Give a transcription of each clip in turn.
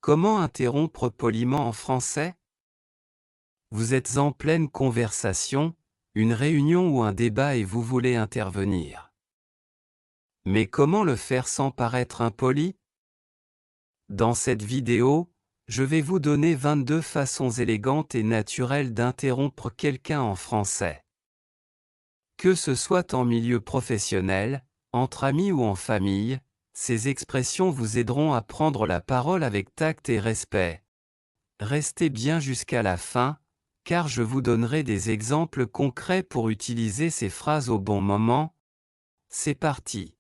Comment interrompre poliment en français? Vous êtes en pleine conversation, une réunion ou un débat et vous voulez intervenir. Mais comment le faire sans paraître impoli? Dans cette vidéo, je vais vous donner 22 façons élégantes et naturelles d'interrompre quelqu'un en français. Que ce soit en milieu professionnel, entre amis ou en famille, ces expressions vous aideront à prendre la parole avec tact et respect. Restez bien jusqu'à la fin, car je vous donnerai des exemples concrets pour utiliser ces phrases au bon moment. C'est parti.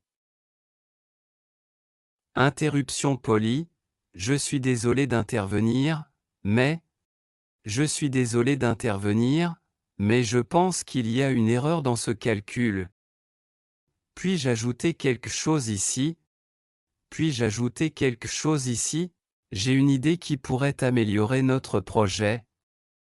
Interruption polie. Je suis désolé d'intervenir, mais... Je suis désolé d'intervenir, mais je pense qu'il y a une erreur dans ce calcul. Puis-je ajouter quelque chose ici? Puis-je ajouter quelque chose ici? J'ai une idée qui pourrait améliorer notre projet.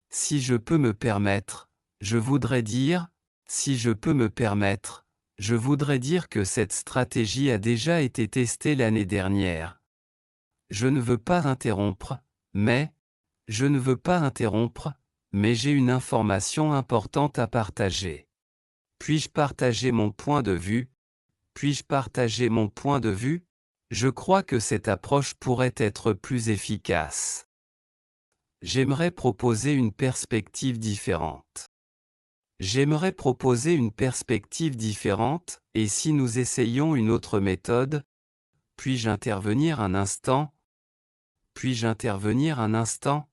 Si je peux me permettre, je voudrais dire, si je peux me permettre, je voudrais dire que cette stratégie a déjà été testée l'année dernière. Je ne veux pas interrompre, mais j'ai une information importante à partager. Puis-je partager mon point de vue? Puis-je partager mon point de vue? Je crois que cette approche pourrait être plus efficace. J'aimerais proposer une perspective différente. J'aimerais proposer une perspective différente, et si nous essayions une autre méthode? Puis-je intervenir un instant? Puis-je intervenir un instant?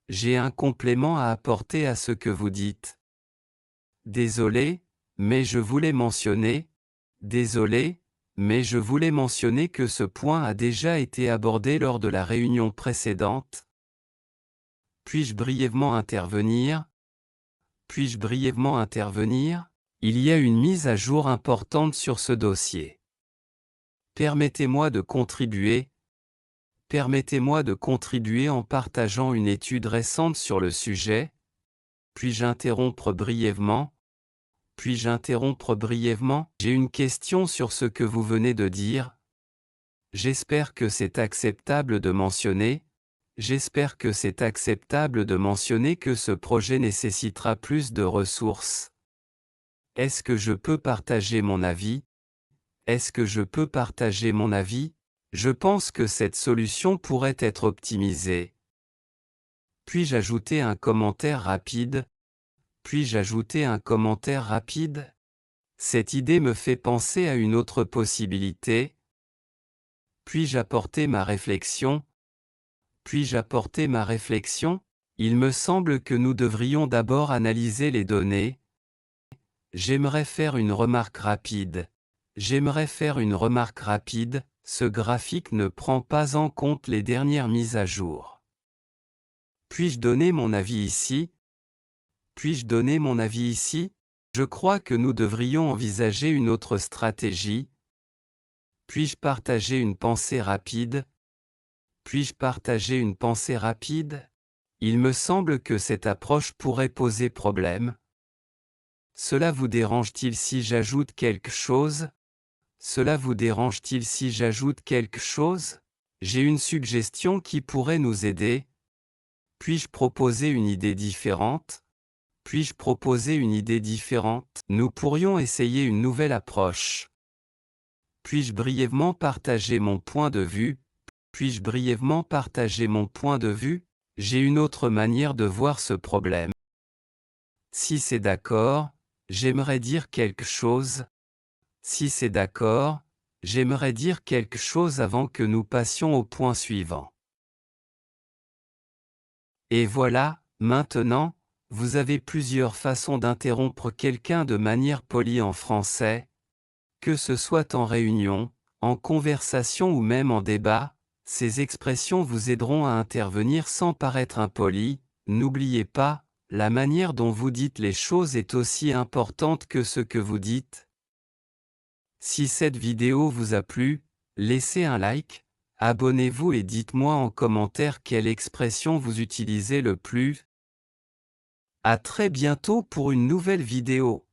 J'ai un complément à apporter à ce que vous dites. Désolé, mais je voulais mentionner. Désolé, mais je voulais mentionner que ce point a déjà été abordé lors de la réunion précédente. Puis-je brièvement intervenir? Puis-je brièvement intervenir? Il y a une mise à jour importante sur ce dossier. Permettez-moi de contribuer. Permettez-moi de contribuer en partageant une étude récente sur le sujet. Puis-je interrompre brièvement? Puis-je interrompre brièvement? J'ai une question sur ce que vous venez de dire. J'espère que c'est acceptable de mentionner. J'espère que c'est acceptable de mentionner que ce projet nécessitera plus de ressources. Est-ce que je peux partager mon avis? Est-ce que je peux partager mon avis? Je pense que cette solution pourrait être optimisée. Puis-je ajouter un commentaire rapide? Puis-je ajouter un commentaire rapide? Cette idée me fait penser à une autre possibilité. Puis-je apporter ma réflexion? Puis-je apporter ma réflexion? Il me semble que nous devrions d'abord analyser les données. J'aimerais faire une remarque rapide. J'aimerais faire une remarque rapide, ce graphique ne prend pas en compte les dernières mises à jour. Puis-je donner mon avis ici? Puis-je donner mon avis ici? Je crois que nous devrions envisager une autre stratégie. Puis-je partager une pensée rapide? Puis-je partager une pensée rapide? Il me semble que cette approche pourrait poser problème. Cela vous dérange-t-il si j'ajoute quelque chose? Cela vous dérange-t-il si j'ajoute quelque chose? J'ai une suggestion qui pourrait nous aider. Puis-je proposer une idée différente? Puis-je proposer une idée différente? Nous pourrions essayer une nouvelle approche. Puis-je brièvement partager mon point de vue? Puis-je brièvement partager mon point de vue? J'ai une autre manière de voir ce problème. Si c'est d'accord, j'aimerais dire quelque chose. Si c'est d'accord, j'aimerais dire quelque chose avant que nous passions au point suivant. Et voilà, maintenant, vous avez plusieurs façons d'interrompre quelqu'un de manière polie en français. Que ce soit en réunion, en conversation ou même en débat, ces expressions vous aideront à intervenir sans paraître impoli. N'oubliez pas, la manière dont vous dites les choses est aussi importante que ce que vous dites. Si cette vidéo vous a plu, laissez un like, abonnez-vous et dites-moi en commentaire quelle expression vous utilisez le plus. À très bientôt pour une nouvelle vidéo.